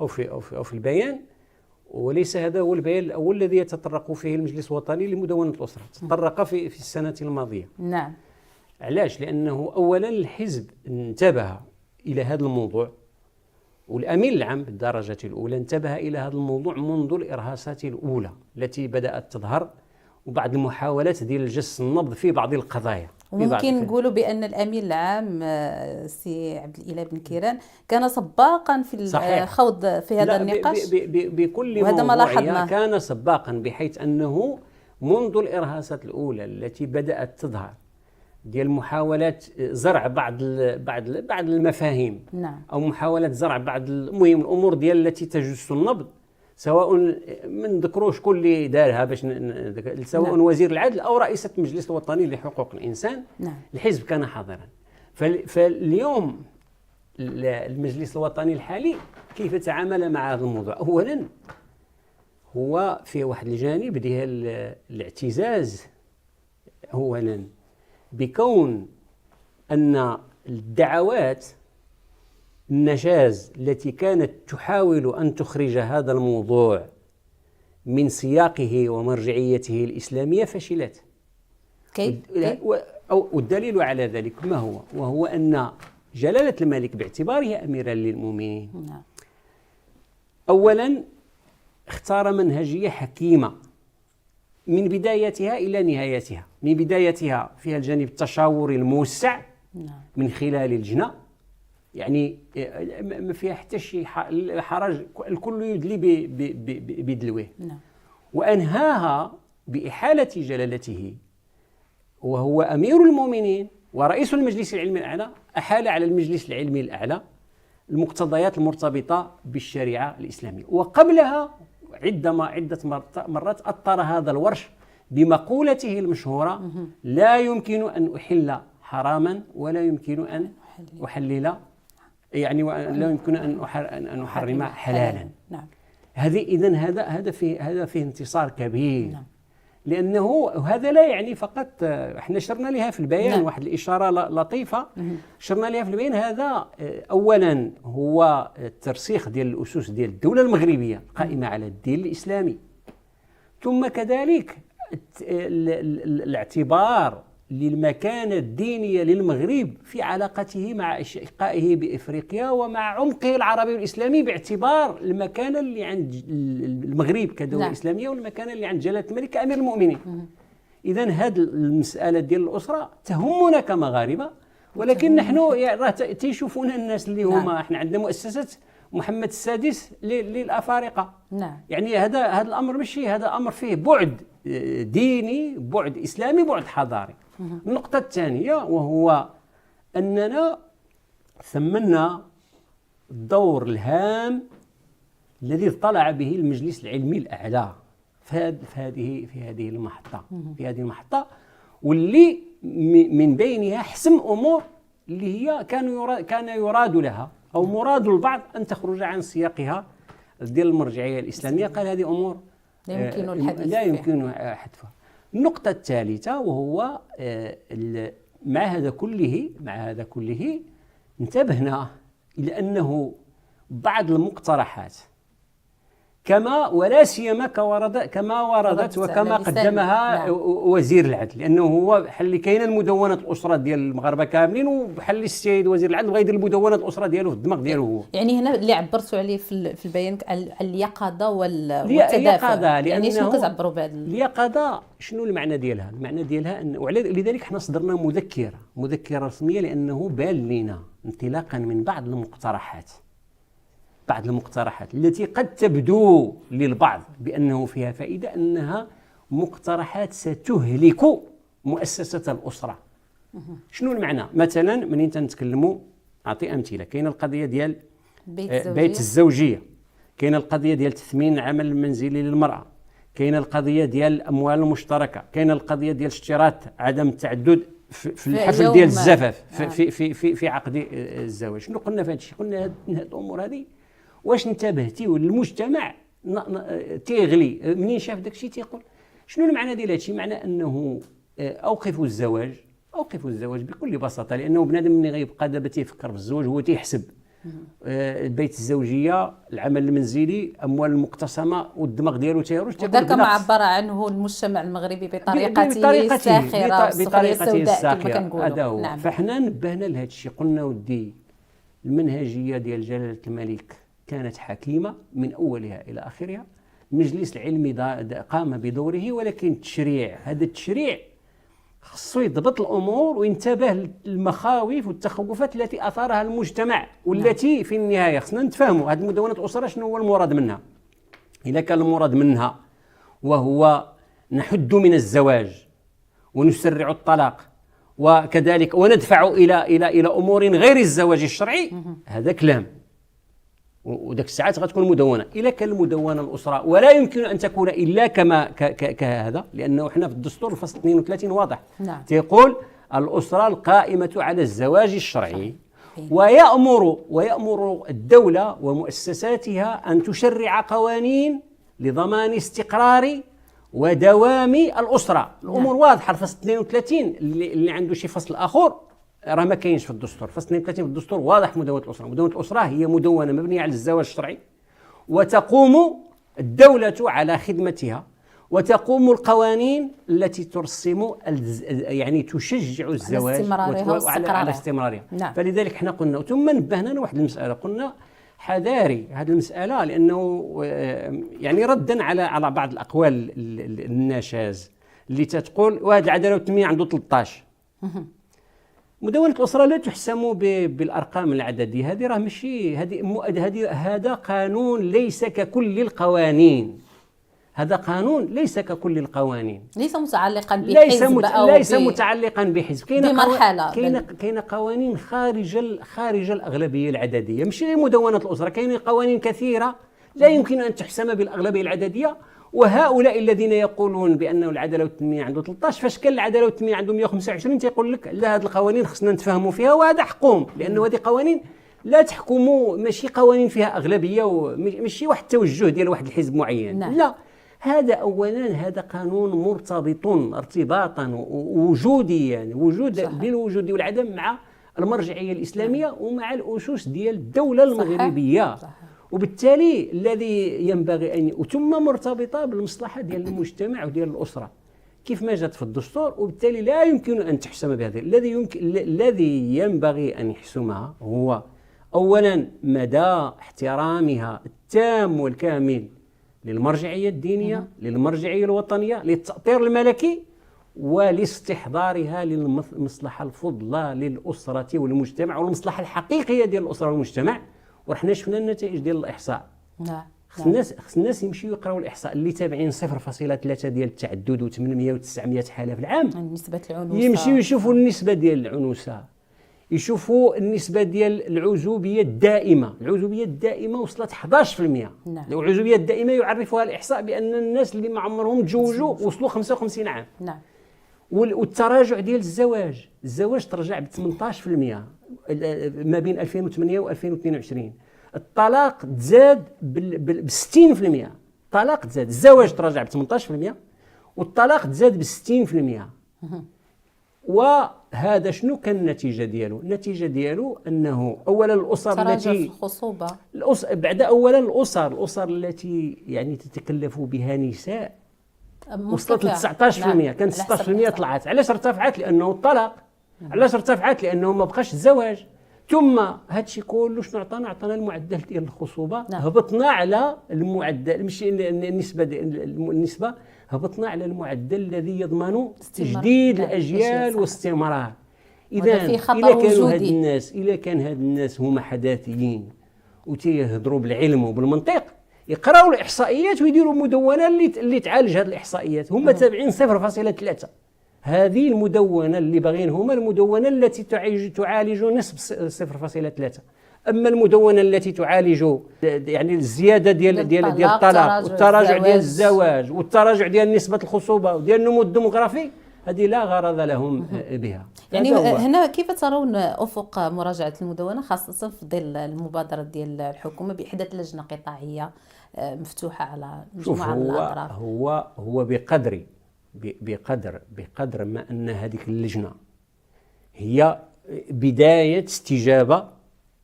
أو في البيان، وليس هذا هو البيان الأول الذي يتطرق فيه المجلس الوطني لمدونة الأسرة، تطرق في السنة الماضية. نعم. علاش؟ لأنه أولا الحزب انتبه إلى هذا الموضوع، والأمين العام بالدرجة الأولى انتبه إلى هذا الموضوع منذ الإرهاصات الأولى التي بدأت تظهر، وبعض المحاولات ديال جس النبض في بعض القضايا. وممكن نقولوا بأن الأمين العام سي عبد الإله بن كيران كان سباقا في الخوض في هذا النقاش بكل وهذا ما لاحظناه. كان سباقا، بحيث أنه منذ الإرهاصات الأولى التي بدأت تظهر ديال محاولات زرع بعض المفاهيم. نعم. أو محاولات زرع بعض المهم الأمور ديال التي تجس النبض، سواء من ذكروا شكون اللي دارها باش سواء نعم. وزير العدل أو رئيسة المجلس الوطني لحقوق الإنسان. نعم. الحزب كان حاضرا. فاليوم المجلس الوطني الحالي كيف تعامل مع هذا الموضوع؟ أولا هو في واحد الجانب ديال الاعتزاز أولا بكون أن الدعوات النشاز التي كانت تحاول أن تخرج هذا الموضوع من سياقه ومرجعيته الإسلامية فشلت. والدليل على ذلك ما هو؟ وهو أن جلالة الملك باعتباره أميرا للمؤمنين أولا اختار منهجية حكيمة من بدايتها إلى نهايتها. من بدايتها فيها الجانب التشاوري الموسع من خلال اللجنة، يعني ما فيها حتى شيء حرج، الكل يدلي بدلوه. وأنهاها بإحالة جلالته وهو أمير المؤمنين ورئيس المجلس العلمي الأعلى، أحال على المجلس العلمي الأعلى المقتضيات المرتبطة بالشريعة الإسلامية. وقبلها عدة مرات أطر هذا الورش بمقولته المشهورة: لا يمكن أن أحل حراما ولا يمكن أن أحلل، يعني لا يمكن أن أحرم حلالا. إذن هذا فيه انتصار كبير. لأنه هذا لا يعني فقط، احنا شرنا لها في البيان واحد الإشارة لطيفة شرنا لها في البيان. هذا أولا هو الترسيخ ديال الأسس ديال الدولة المغربية قائمة على الدين الإسلامي، ثم كذلك الاعتبار للمكانة الدينية للمغرب في علاقته مع أشقائه بإفريقيا ومع عمقه العربي والإسلامي، باعتبار المكانة اللي عند المغرب كدولة إسلامية والمكانة اللي عند جلالة الملك كأمير المؤمنين. إذن هذه المسألة ديال الأسرة تهمنا كمغاربة، ولكن نحن راه تيشوفونا الناس اللي هما احنا عندنا مؤسسة محمد السادس للأفارقة. يعني هذا الأمر ماشي، هذا أمر فيه بعد ديني، بعد إسلامي، بعد حضاري. النقطة الثانية وهو أننا ثمنا الدور الهام الذي اطلع به المجلس العلمي الأعلى في هذه المحطة، واللي من بينها حسم أمور اللي هي كان يراد لها أو مراد البعض أن تخرج عن سياقها ديال المرجعية الإسلامية. قال هذه أمور لا يمكن حذفها. النقطة الثالثة وهو مع هذا كله انتبهنا إلى أنه بعض المقترحات ولا سيما كما وردت وكما قدمها وزير العدل، لأنه هو بحال كاينه المدونة الأسرة ديال المغاربة كاملين، وبحال السيد وزير العدل بغا يدير المدونة الأسرة ديالو في الدماغ ديالو هو. يعني هنا اللي عبرتوا عليه في البيان اليقظة والتدافع، يعني شنو كتعبروا بهذا اليقظة؟ شنو المعنى ديالها؟ المعنى ديالها لذلك حنا صدرنا مذكرة رسمية، لأنه بان لنا انطلاقا من بعض المقترحات التي قد تبدو للبعض بأنه فيها فائدة، أنها مقترحات ستهلك مؤسسة الأسرة. شنو المعنى؟ مثلا منين تنتكلموا، أعطي أمثلة. كاين القضية ديال بيت الزوجية، كاين القضية ديال تثمين العمل المنزلي للمرأة، كاين القضية ديال الأموال المشتركة، كاين القضية ديال اشتراط عدم التعدد في الحفل ديال الزفاف في عقد الزواج. شنو قلنا في هذا الشيء؟ قلنا هذه الأمور هذه واش انتبهتي والمجتمع تيغلي منين شاف داك الشيء تيقول شنو المعنى ديال هذا الشيء؟ معنى انه اوقفوا الزواج بكل بساطه، لانه بنادم ملي غيبقى دابا تيفكر في الزواج هو تيحسب البيت الزوجيه، العمل المنزلي، اموال المقتسمه، والدماغ ديالو تيروج. وذاك ما عبر عنه المجتمع المغربي بطريقته الساخره والصخريه السوداء كما كنقولوا. هذا هو. نعم. فحنا نبهنا لهذا الشيء، قلنا ودي المنهجيه ديال جلاله الملك كانت حكيمه من اولها الى اخرها. المجلس العلمي قام بدوره، ولكن التشريع، هذا التشريع خصو يضبط الامور وينتبه للمخاوف والتخوفات التي اثارها المجتمع، والتي في النهايه خصنا نتفاهموا هذه مدونه الاسره شنو هو المراد منها. اذا كان المراد منها وهو نحد من الزواج ونسرع الطلاق، وكذلك وندفع الى امور غير الزواج الشرعي، هذا كلام، وداك الساعات غتكون مدونه. الا كان المدونه الاسره ولا يمكن ان تكون الا كما كهذا، لانه احنا في الدستور الفصل 32 واضح. نعم. تيقول الاسره القائمه على الزواج الشرعي، ويأمر الدوله ومؤسساتها ان تشرع قوانين لضمان استقرار ودوام الاسره. الامور واضحه. الفصل 32 اللي عنده شي فصل اخر راه ما كاينش في الدستور. فصل 32 في الدستور واضح مدونة الأسرة. مدونة الأسرة هي مدونة مبنية على الزواج الشرعي، وتقوم الدولة على خدمتها، وتقوم القوانين التي ترسم يعني تشجع الزواج على استمرارها. نعم. فلذلك احنا قلنا، ثم نبهنا واحد المسألة، قلنا حذاري هذه المسألة، لأنه يعني ردا على بعض الأقوال النشاز اللي تتقول وهذه العدالة والتنمية عنده 13. مدونة الأسرة لا تحسم بالأرقام العددية، هذه راه ماشي هذا قانون ليس ككل القوانين. هذا قانون ليس ككل القوانين، ليس متعلقا بحزب ليس متعلقا بحزب. بمرحلة كاين قوانين خارج الأغلبية العددية، ماشي مدونة الأسرة. كاين قوانين كثيرة لا يمكن أن تحسم بالأغلبية العددية. وهؤلاء الذين يقولون بأنه العدالة والتنمية عنده 13، فاش كان العدالة والتنمية عنده 125 تيقول لك لا، هذه القوانين خصنا نتفاهموا فيها، وهذا حقهم، لأنه هذه قوانين لا تحكم، ماشي قوانين فيها أغلبية، وماشي واحد التوجه ديال واحد الحزب معين. نعم. لا، هذا أولا هذا قانون مرتبط ارتباطا وجوديا، بين الوجود والعدم مع المرجعية الإسلامية ومع الأسس ديال الدولة المغربية. صحيح. وبالتالي الذي ينبغي أن ثم مرتبطة بالمصلحة ديال المجتمع وديال الأسرة كيف ما جاءت في الدستور، وبالتالي لا يمكن أن تحسم بهذه. الذي ينبغي أن يحسمها هو أولا مدى احترامها التام والكامل للمرجعية الدينية، للمرجعية الوطنية، للتأطير الملكي، ولاستحضارها للمصلحة الفضلى للأسرة والمجتمع، والمصلحة الحقيقية ديال الأسرة والمجتمع. ورحنا شفنا النتائج ديال الإحصاء. نعم. خص الناس يمشيو يقراو الإحصاء اللي تابعين 0.3 ديال التعدد و800 و900 حالة في العام. نسبة العنوسة، يمشيو يشوفوا النسبة ديال العنوسة، يشوفوا النسبة ديال العزوبية الدائمة. العزوبية الدائمة وصلت 11%. نعم. العزوبية الدائمة يعرفها الإحصاء بأن الناس اللي ما عمرهم تزوجوا وصلوا 55 عام. نعم. والتراجع ديال الزواج ترجع ب 18% ما بين 2008 و 2022. الطلاق تزاد ب 60%. الطلاق تزاد، الزواج تراجع ب 18% والطلاق تزاد ب 60%. وهذا شنو كان النتيجة ديالو؟ النتيجة ديالو أنه أولا الأسر التي الخصوبة بعد أولا الأسر التي يعني تتكلف بها نساء وصلت ل 19%. كانت 16% طلعت. علاش ارتفعت؟ لأنه الطلاق. علاش ارتفعت؟ لأنه ما بقاش الزواج. ثم هادشي كله شنو عطانا المعدل ديال الخصوبة. نعم. هبطنا على المعدل، ماشي النسبة هبطنا على المعدل الذي يضمن تجديد الأجيال واستمرار. إذا كان هاد الناس هما حداثيين وتيهضروا بالعلم وبالمنطق، يقراوا الإحصائيات ويديروا مدونة اللي تعالج هذه الإحصائيات. هم تابعين 0.3. هذه المدونة اللي باغين هما المدونة التي تعالج نصف 0.3. أما المدونة التي تعالج يعني الزيادة ديال الطلاق والتراجع ديال الزواج والتراجع ديال نسبة الخصوبة وديال النمو الديموغرافي، هذه لا غرض لهم بها. يعني هنا كيف ترون أفق مراجعة المدونة، خاصة في ظل المبادرة ديال الحكومة بإحداث لجنة قطاعية مفتوحة على مجموعة من الأطراف؟ هو بقدر ما أن هذه اللجنة هي بداية استجابة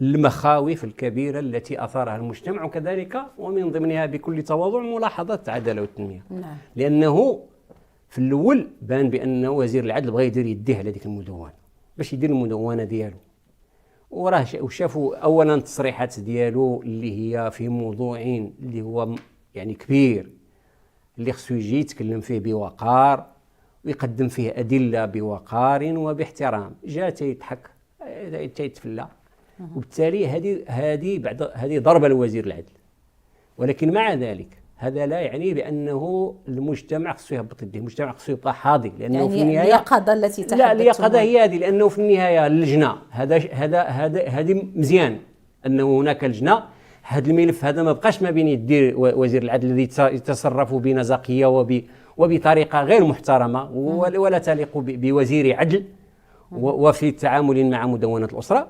المخاوف الكبيرة التي أثارها المجتمع، وكذلك ومن ضمنها بكل تواضع ملاحظة العدالة والتنمية. نعم. لأنه في الأول بان بأنه وزير العدل بغى يدير يديه على ديك المدونة باش يدير المدونة ديالو، وراه وشافوا أولا التصريحات ديالو اللي هي في موضوع اللي هو يعني كبير، اللي خصو يجي يتكلم فيه بوقار ويقدم فيه أدلة بوقار وباحترام. جا تيضحك تيتفلى، وبالتالي هذه ضربة لوزير العدل. ولكن مع ذلك هذا لا يعني بأنه المجتمع خصو يهبط يديه، المجتمع خصو يبقى حاضر، لأنه يعني في النهاية اليقظة التي تحدثتم لا اليقظة هي هذه، لأنه في النهاية اللجنة هذه مزيان أنه هناك لجنة. هذا الملف هذا ما بقاش ما بين يدير وزير العدل الذي يتصرف بنزاكية وبطريقة غير محترمة ولا تليق بوزير عدل وفي التعامل مع مدونة الأسرة.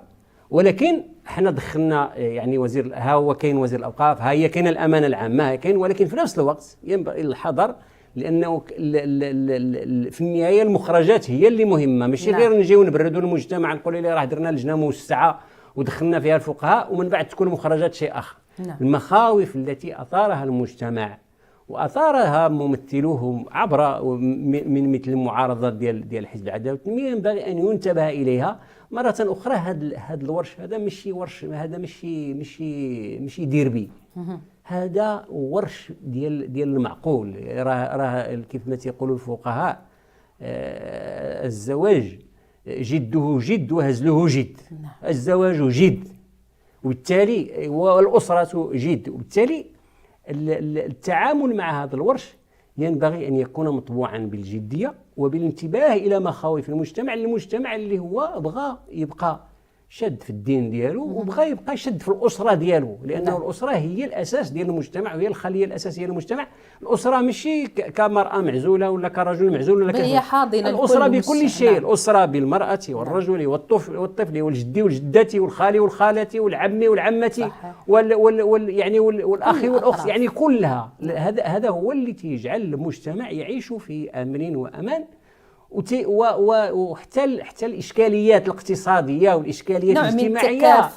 ولكن احنا دخلنا يعني وزير، ها هو كاين وزير الأوقاف، ها هي كاين الأمانة العامة، ها كاين، ولكن في نفس الوقت ينبغي الحذر، لأنه في النهاية المخرجات هي اللي مهمة، ماشي غير نجيو نبردوا المجتمع نقولوا لي راه درنا لجنة موسعة ودخلنا فيها الفقهاء ومن بعد تكون المخرجات شيء آخر. المخاوف التي أثارها المجتمع وأثارها ممثلوهم عبر من مثل المعارضات ديال حزب العدالة والتنمية ينبغي أن ينتبه إليها مرة أخرى. هذا الورش هذا ماشي ورش، هذا ماشي ديربي، هذا ورش ديال المعقول. راه كيف ما تيقولوا الفقهاء الزواج جده جد وهزله جد. الزواج جد، وبالتالي والأسرة جد، وبالتالي التعامل مع هذا الورش ينبغي أن يكون مطبوعا بالجدية وبالانتباه إلى مخاوف المجتمع اللي هو بغى يبقى شد في الدين ديالو وبغى يبقى شد في الأسرة ديالو، لأنه الأسرة هي الأساس ديال المجتمع وهي الخلية الأساسية للمجتمع. الأسرة ماشي كمرأة معزولة ولا كرجل معزول ولا هي حاضنة الأسرة بكل شيء. الأسرة بالمرأة والرجل والطفل والجد والجدة والخال والخالة والعم والعمة والأخ والأخت، يعني كلها. هذا هو اللي تيجعل المجتمع يعيش في أمن وأمان. وحتى الإشكاليات الاقتصادية والإشكاليات الاجتماعية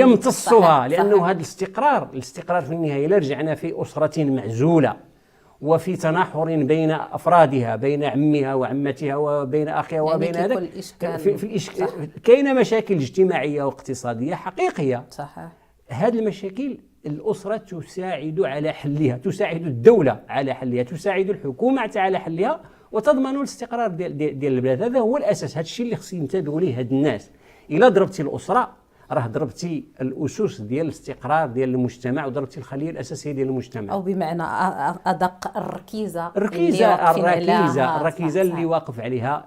يمتصها، لأنه هذا الاستقرار في النهاية إلا رجعنا في أسرة معزولة وفي تناحر بين أفرادها، بين عمها وعمتها وبين أخيها وبين هذا كاين مشاكل اجتماعية واقتصادية حقيقية. صحيح. هذه المشاكل الأسرة تساعد على حلها، تساعد الدولة على حلها، تساعد الحكومة على حلها، وتضمن الاستقرار ديال البلاد. هذا هو الأساس، هذا الشيء اللي خص ينتبهوا ليه هاد الناس. إلا ضربتي الأسرة راه ضربتي الأسس ديال الاستقرار ديال المجتمع وضربتي الخلية الأساسية ديال المجتمع، أو بمعنى أدق الركيزة اللي واقف عليها